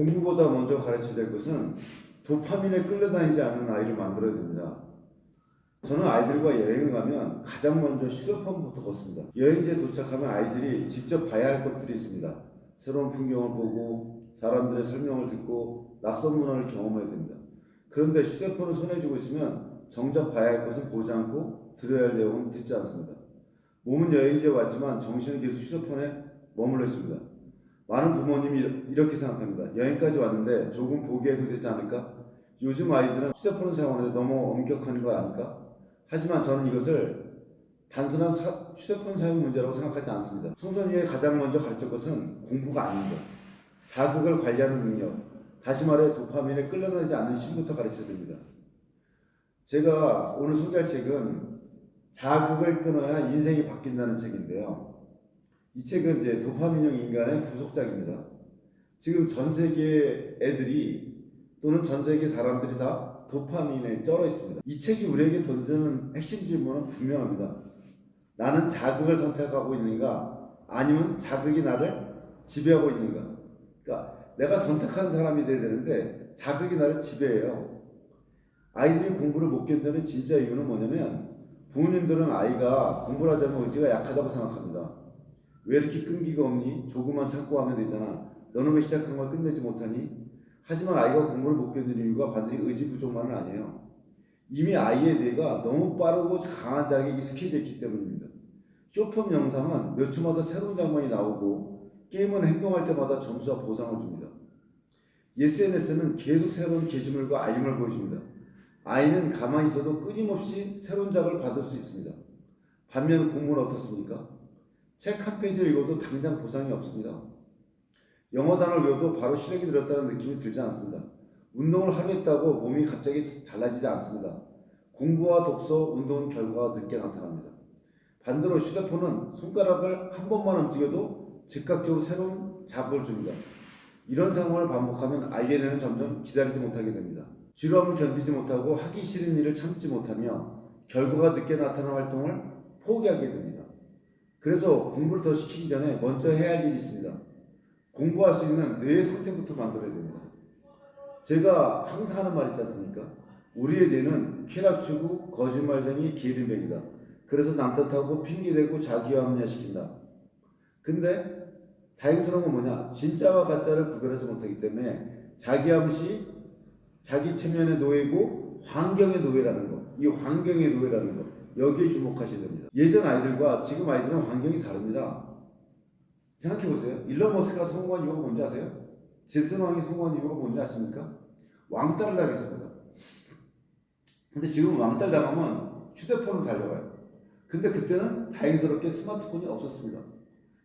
공부보다 먼저 가르쳐야 될 것은 도파민에 끌려다니지 않는 아이를 만들어야 됩니다. 저는 아이들과 여행을 가면 가장 먼저 휴대폰부터 걷습니다. 여행지에 도착하면 아이들이 직접 봐야 할 것들이 있습니다. 새로운 풍경을 보고 사람들의 설명을 듣고 낯선 문화를 경험해야 됩니다. 그런데 휴대폰을 손에 쥐고 있으면 정작 봐야 할 것은 보지 않고 들어야 할 내용은 듣지 않습니다. 몸은 여행지에 왔지만 정신은 계속 휴대폰에 머물러 있습니다. 많은 부모님이 이렇게 생각합니다. 여행까지 왔는데 조금 보게 해도 되지 않을까? 요즘 아이들은 휴대폰을 사용하는데 너무 엄격한 거 아닐까? 하지만 저는 이것을 단순한 휴대폰 사용 문제라고 생각하지 않습니다. 청소년에게 가장 먼저 가르칠 것은 공부가 아닙니다. 자극을 관리하는 능력, 다시 말해 도파민에 끌려다니지 않는 힘부터 가르쳐야 됩니다. 제가 오늘 소개할 책은 자극을 끊어야 인생이 바뀐다는 책인데요. 이 책은 이제 도파민형 인간의 후속작입니다. 지금 전 세계 애들이 또는 전 세계 사람들이 다 도파민에 쩔어 있습니다. 이 책이 우리에게 던지는 핵심 질문은 분명합니다. 나는 자극을 선택하고 있는가? 아니면 자극이 나를 지배하고 있는가? 그러니까 내가 선택하는 사람이 돼야 되는데 자극이 나를 지배해요. 아이들이 공부를 못 견디는 진짜 이유는 뭐냐면 부모님들은 아이가 공부를 하자면 의지가 약하다고 생각합니다. 왜 이렇게 끈기가 없니? 조금만 참고 하면 되잖아. 너는 왜 시작한 걸 끝내지 못하니? 하지만 아이가 공부를 못 견디는 이유가 반드시 의지 부족만은 아니에요. 이미 아이의 뇌가 너무 빠르고 강한 자극에 익숙해져 있기 때문입니다. 쇼폼 영상은 몇 초마다 새로운 장면이 나오고 게임은 행동할 때마다 점수와 보상을 줍니다. SNS는 계속 새로운 게시물과 알림을 보여줍니다. 아이는 가만히 있어도 끊임없이 새로운 자극을 받을 수 있습니다. 반면 공부는 어떻습니까? 책 한 페이지를 읽어도 당장 보상이 없습니다. 영어 단어를 외워도 바로 실력이 늘었다는 느낌이 들지 않습니다. 운동을 하루 했다고 몸이 갑자기 달라지지 않습니다. 공부와 독서, 운동은 결과가 늦게 나타납니다. 반대로 휴대폰은 손가락을 한 번만 움직여도 즉각적으로 새로운 자극을 줍니다. 이런 상황을 반복하면 아이의 뇌는 점점 기다리지 못하게 됩니다. 지루함을 견디지 못하고 하기 싫은 일을 참지 못하며 결과가 늦게 나타나는 활동을 포기하게 됩니다. 그래서 공부를 더 시키기 전에 먼저 해야 할 일이 있습니다. 공부할 수 있는 뇌의 상태부터 만들어야 됩니다. 제가 항상 하는 말 있지 않습니까? 우리의 뇌는 쾌락추구, 거짓말쟁이, 게으름뱅이다. 그래서 남 탓하고 핑계대고 자기합리화시킨다. 근데 다행스러운 건 뭐냐? 진짜와 가짜를 구별하지 못하기 때문에 자기암시, 자기 체면의 노예고 환경의 노예라는 거. 이 환경의 노예라는 거. 여기에 주목하셔야 됩니다. 예전 아이들과 지금 아이들은 환경이 다릅니다. 생각해보세요. 일론 머스크가 성공한 이유가 뭔지 아세요? 제슨 왕이 성공한 이유가 뭔지 아십니까? 왕따를 당했습니다. 근데 지금 왕따를 당하면 휴대폰을 달려가요. 근데 그때는 다행스럽게 스마트폰이 없었습니다.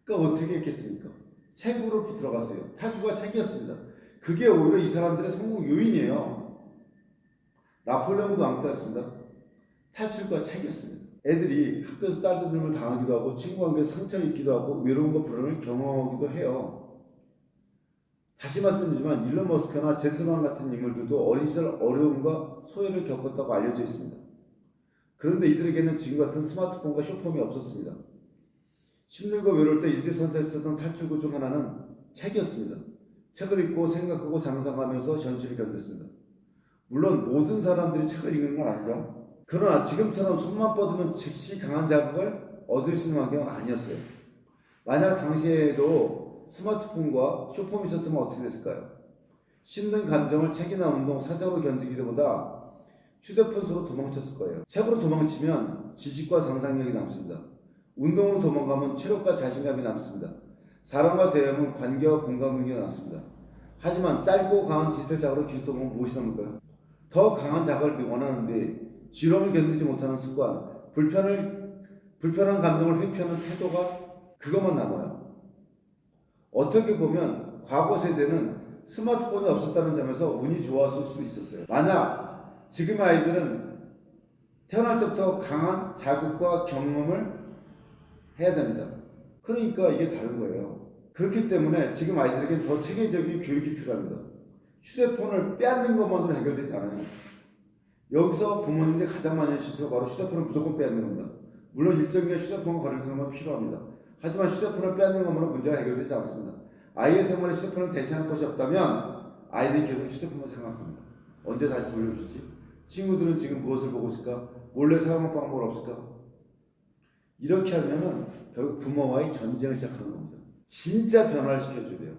그러니까 어떻게 했겠습니까? 책으로 들어갔어요. 탈출과 책이었습니다. 그게 오히려 이 사람들의 성공 요인이에요. 나폴레옹도 왕따였습니다. 탈출과 책이었습니다. 애들이 학교에서 딸들을 당하기도 하고 친구 관계에서 상처를 입기도 하고 외로움과 불안을 경험하기도 해요. 다시 말씀드리지만 일론 머스크나 제슨 왕 같은 인물들도 어린 시절 어려움과 소외를 겪었다고 알려져 있습니다. 그런데 이들에게는 지금 같은 스마트폰과 쇼폼이 없었습니다. 힘들고 외로울 때 이들이 선택했던 탈출구 중 하나는 책이었습니다. 책을 읽고 생각하고 상상하면서 현실을 견뎠습니다. 물론 모든 사람들이 책을 읽는 건 아니죠. 그러나 지금처럼 손만 뻗으면 즉시 강한 자극을 얻을 수 있는 환경은 아니었어요. 만약 당시에도 스마트폰과 쇼폼이 있었다면 어떻게 됐을까요? 힘든 감정을 책이나 운동, 사색으로 견디기보다 휴대폰 수로 도망쳤을 거예요. 책으로 도망치면 지식과 상상력이 남습니다. 운동으로 도망가면 체력과 자신감이 남습니다. 사람과 대화하면 관계와 공감 능력이 남습니다. 하지만 짧고 강한 디지털 자극으로 계속 도망가면 무엇이 남을까요? 더 강한 자극을 원하는데 지루함을 견디지 못하는 습관, 불편한 감정을 회피하는 태도가 그것만 남아요. 어떻게 보면 과거 세대는 스마트폰이 없었다는 점에서 운이 좋았을 수도 있었어요. 만약 지금 아이들은 태어날 때부터 강한 자극과 경험을 해야 됩니다. 그러니까 이게 다른 거예요. 그렇기 때문에 지금 아이들에게는 더 체계적인 교육이 필요합니다. 휴대폰을 빼앗는 것만으로 해결되지 않아요. 여기서 부모님들이 가장 많이 하는 실수가 바로 휴대폰을 무조건 빼앗는 겁니다. 물론 일정기간 휴대폰과 거리를 두는 건 필요합니다. 하지만 휴대폰을 빼앗는 것만으로 문제가 해결되지 않습니다. 아이의 생활에 휴대폰을 대체할 것이 없다면 아이들이 계속 휴대폰만 생각합니다. 언제 다시 돌려주지? 친구들은 지금 무엇을 보고 있을까? 몰래 사용할 방법은 없을까? 이렇게 하면은 결국 부모와의 전쟁을 시작하는 겁니다. 진짜 변화를 시켜줘야 돼요.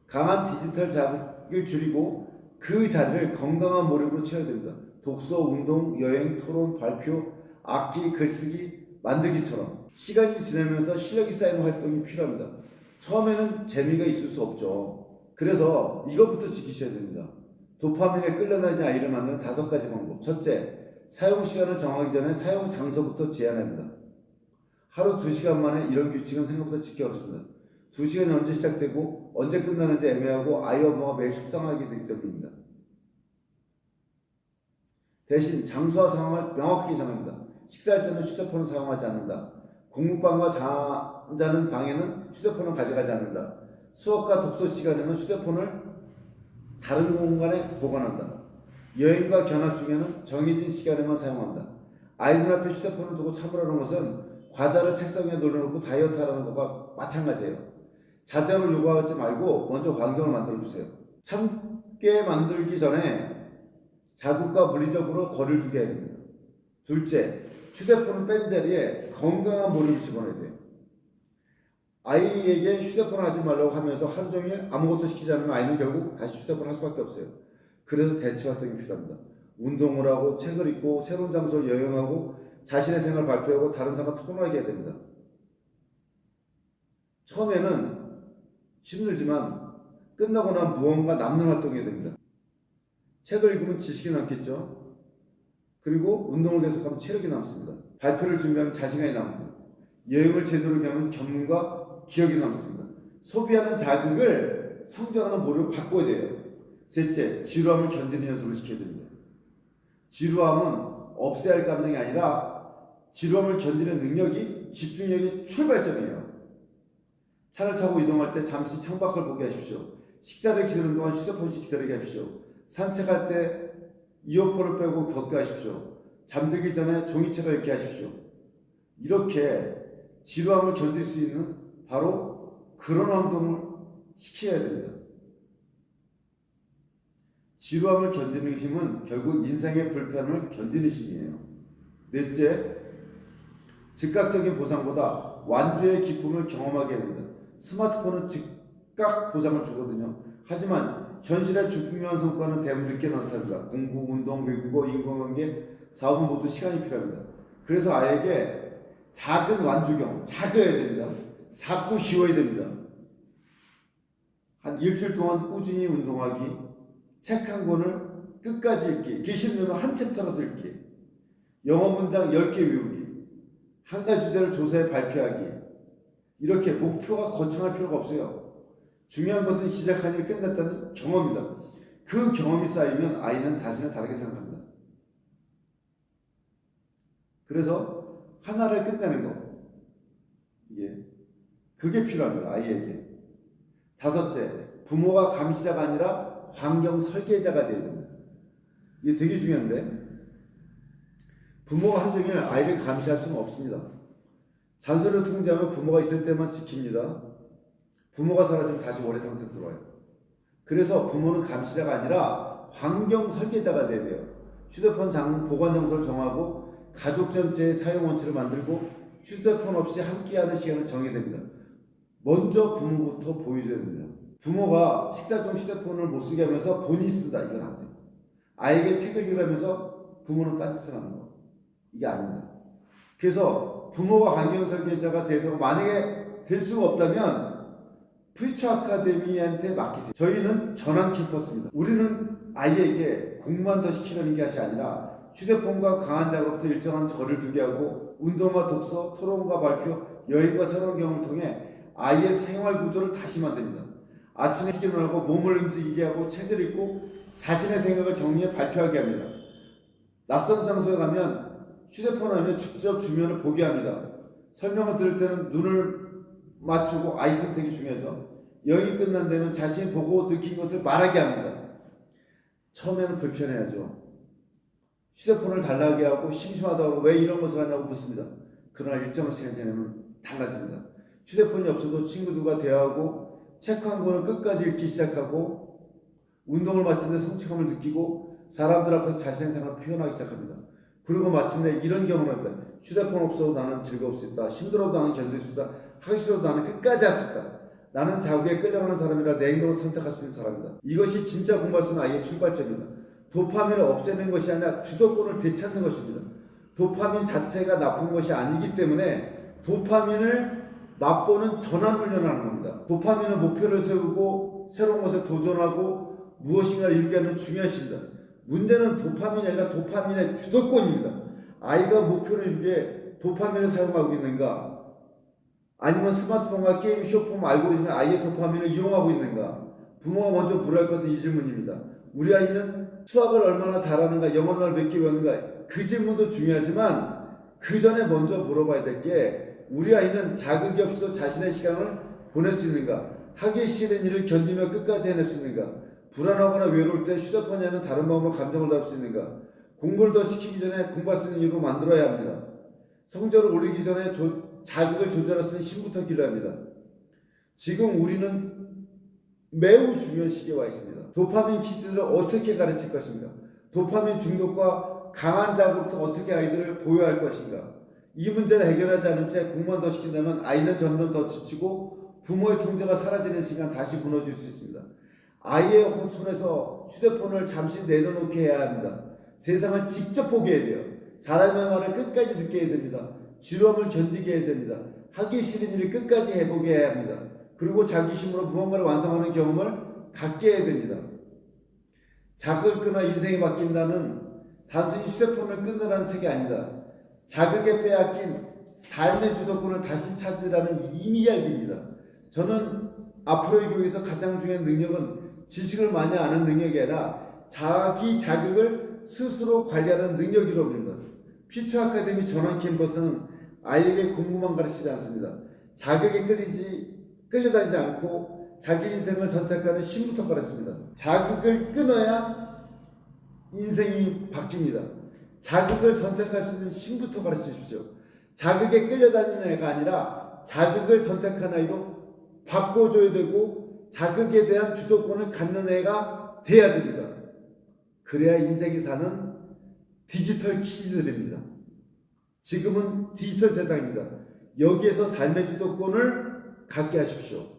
강한 디지털 자극을 줄이고 그 자리를 건강한 몰입으로 채워야 됩니다. 독서, 운동, 여행, 토론, 발표, 악기, 글쓰기, 만들기처럼 시간이 지나면서 실력이 쌓이는 활동이 필요합니다. 처음에는 재미가 있을 수 없죠. 그래서 이것부터 지키셔야 됩니다. 도파민에 끌려다니는 아이를 만드는 5가지 방법. 첫째, 사용 시간을 정하기 전에 사용 장소부터 제한합니다. 하루 2시간 만에 이런 규칙은 생각보다 지키기 어렵습니다. 2시간이 언제 시작되고 언제 끝나는지 애매하고 아이와 부모가 매일 속상하게 되기 때문입니다. 대신 장소와 상황을 명확히 정합니다. 식사할 때는 휴대폰을 사용하지 않는다. 공부방과 잠자는 방에는 휴대폰을 가져가지 않는다. 수업과 독서 시간에는 휴대폰을 다른 공간에 보관한다. 여행과 견학 중에는 정해진 시간에만 사용한다. 아이들 앞에 휴대폰을 두고 참으라는 것은 과자를 책상 위에 놀려놓고 다이어트 하라는 것과 마찬가지예요. 자제를 요구하지 말고 먼저 환경을 만들어주세요. 참게 만들기 전에 자극과 물리적으로 거리를 두게 해야 됩니다. 둘째, 휴대폰을 뺀 자리에 건강한 몰입을 집어넣어야 돼요. 아이에게 휴대폰을 하지 말라고 하면서 하루 종일 아무것도 시키지 않으면 아이는 결국 다시 휴대폰을 할 수밖에 없어요. 그래서 대체 활동이 필요합니다. 운동을 하고 책을 읽고 새로운 장소를 여행하고 자신의 생각을 발표하고 다른 사람과 토론하게 해야 됩니다. 처음에는 힘들지만 끝나고 나면 무언가 남는 활동을 해야 됩니다. 책을 읽으면 지식이 남겠죠. 그리고 운동을 계속하면 체력이 남습니다. 발표를 준비하면 자신감이 남습니다. 여행을 제대로 하면 견문과 기억이 남습니다. 소비하는 자극을 성장하는 모습으로 바꿔야 돼요. 셋째, 지루함을 견디는 연습을 시켜야 됩니다. 지루함은 없애야 할 감정이 아니라 지루함을 견디는 능력이 집중력의 출발점이에요. 차를 타고 이동할 때 잠시 창밖을 보게 하십시오. 식사를 기다리는 동안 휴대폰씩 기다리게 하십시오. 산책할 때 이어폰을 빼고 걷게 하십시오. 잠들기 전에 종이책을 읽게 하십시오. 이렇게 지루함을 견딜 수 있는 바로 그런 활동을 시켜야 됩니다. 지루함을 견디는 힘은 결국 인생의 불편을 견디는 힘이에요. 넷째, 즉각적인 보상보다 완주의 기쁨을 경험하게 됩니다. 스마트폰은 즉각 보상을 주거든요. 하지만 현실의 중요한 성과는 대부분 늦게 나타납니다. 공부, 운동, 외국어, 인간관계, 사업은 모두 시간이 필요합니다. 그래서 아이에게 작은 완주경, 작아야 됩니다. 작고 쉬워야 됩니다. 한 일주일 동안 꾸준히 운동하기, 책 한 권을 끝까지 읽기, 계시면 한 챕터라도 읽기, 영어 문장 10개 외우기, 한 가지 주제를 조사해 발표하기. 이렇게 목표가 거창할 필요가 없어요. 중요한 것은 시작한 일 끝났다는 경험이다. 그 경험이 쌓이면 아이는 자신을 다르게 생각합니다. 그래서 하나를 끝내는 것, 그게 필요합니다. 아이에게. 다섯째, 부모가 감시자가 아니라 환경 설계자가 되어야 됩니다. 이게 되게 중요한데, 부모가 하루 종일 아이를 감시할 수는 없습니다. 잔소리를 통제하면 부모가 있을 때만 지킵니다. 부모가 사라지면 다시 원래 상태로 돌아와요. 그래서 부모는 감시자가 아니라 환경 설계자가 돼야 돼요. 휴대폰 보관 장소를 정하고 가족 전체의 사용 원칙을 만들고 휴대폰 없이 함께하는 시간을 정해야 됩니다. 먼저 부모부터 보여줘야 됩니다. 부모가 식사 중 휴대폰을 못 쓰게 하면서 본인이 쓴다. 이건 안 돼요. 아이에게 책을 읽으면서 부모는 딴짓을 하는 거. 이게 아닙니다. 그래서 부모가 환경 설계자가 되고 만약에 될 수가 없다면 퓨처 아카데미한테 맡기세요. 저희는 전환 캠퍼스입니다. 우리는 아이에게 공부만 더 시키려는 것이 아니라 휴대폰과 강한 자극부터 일정한 거리를 두게 하고 운동과 독서, 토론과 발표, 여행과 새로운 경험을 통해 아이의 생활 구조를 다시 만듭니다. 아침에 일어나고 몸을 움직이게 하고 책을 읽고 자신의 생각을 정리해 발표하게 합니다. 낯선 장소에 가면 휴대폰을 하면 직접 주변을 보게 합니다. 설명을 들을 때는 눈을 맞추고 아이 컨택이 중요하죠. 여행이 끝난다면 자신이 보고 느낀 것을 말하게 합니다. 처음에는 불편해하죠. 휴대폰을 달라게 하고 심심하다고 왜 이런 것을 하냐고 묻습니다. 그러나 일정한 시간 지나면 달라집니다. 휴대폰이 없어도 친구들과 대화하고 책 한 권을 끝까지 읽기 시작하고 운동을 마침내 성취감을 느끼고 사람들 앞에서 자신의 생각을 표현하기 시작합니다. 그리고 마침내 이런 경험을 합니다. 휴대폰 없어도 나는 즐거울 수 있다. 힘들어도 나는 견딜 수 있다. 하기 싫어도 나는 끝까지 할 수 있다. 나는 자극에 끌려가는 사람이라 내 행동을 선택할 수 있는 사람이다. 이것이 진짜 공부할 수 있는 아이의 출발점입니다. 도파민을 없애는 것이 아니라 주도권을 되찾는 것입니다. 도파민 자체가 나쁜 것이 아니기 때문에 도파민을 맛보는 전환훈련을 하는 겁니다. 도파민은 목표를 세우고 새로운 것에 도전하고 무엇인가를 이루게 하는 중요한 시입니다. 문제는 도파민이 아니라 도파민의 주도권입니다. 아이가 목표를 이루기에 도파민을 사용하고 있는가? 아니면 스마트폰과 게임, 쇼폼, 알고리즘의 아이의 도파민을 이용하고 있는가? 부모가 먼저 물어야 할 것은 이 질문입니다. 우리 아이는 수학을 얼마나 잘하는가, 영어를 몇 개 외우는가? 그 질문도 중요하지만 그 전에 먼저 물어봐야 될 게 우리 아이는 자극이 없어 자신의 시간을 보낼 수 있는가? 하기 싫은 일을 견디며 끝까지 해낼 수 있는가? 불안하거나 외로울 때 휴대폰이 아닌 다른 마음으로 감정을 다룰 수 있는가? 공부를 더 시키기 전에 공부할 수 있는 이유로 만들어야 합니다. 성적을 올리기 전에 자극을 조절할 수 있는 힘부터 길러야 합니다. 지금 우리는 매우 중요한 시기에 와 있습니다. 도파민 퀴즈를 어떻게 가르칠 것인가? 도파민 중독과 강한 자극부터 어떻게 아이들을 보호할 것인가? 이 문제를 해결하지 않은 채 공부만 더 시킨다면 아이는 점점 더 지치고 부모의 통제가 사라지는 시간 다시 무너질 수 있습니다. 아이의 손에서 휴대폰을 잠시 내려놓게 해야 합니다. 세상을 직접 보게 해야 돼요. 사람의 말을 끝까지 듣게 해야 됩니다. 지루함을 견디게 해야 됩니다. 하기 싫은 일을 끝까지 해보게 해야 합니다. 그리고 자기 힘으로 무언가를 완성하는 경험을 갖게 해야 됩니다. 자극을 끊어 인생이 바뀐다는 단순히 휴대폰을 끊으라는 책이 아니다. 자극에 빼앗긴 삶의 주도권을 다시 찾으라는 이야기입니다. 저는 앞으로의 교육에서 가장 중요한 능력은 지식을 많이 아는 능력이 아니라 자기 자극을 스스로 관리하는 능력이라고 봅니다. 퓨처 아카데미 전원 캠퍼스는 아이에게 공부만 가르치지 않습니다. 자극에 끌려다니지 않고 자기 인생을 선택하는 힘부터 가르칩니다. 자극을 끊어야 인생이 바뀝니다. 자극을 선택할 수 있는 힘부터 가르치십시오. 자극에 끌려다니는 애가 아니라 자극을 선택한 아이로 바꿔줘야 되고 자극에 대한 주도권을 갖는 애가 돼야 됩니다. 그래야 인생이 사는 디지털 키즈들입니다. 지금은 디지털 세상입니다. 여기에서 삶의 주도권을 갖게 하십시오.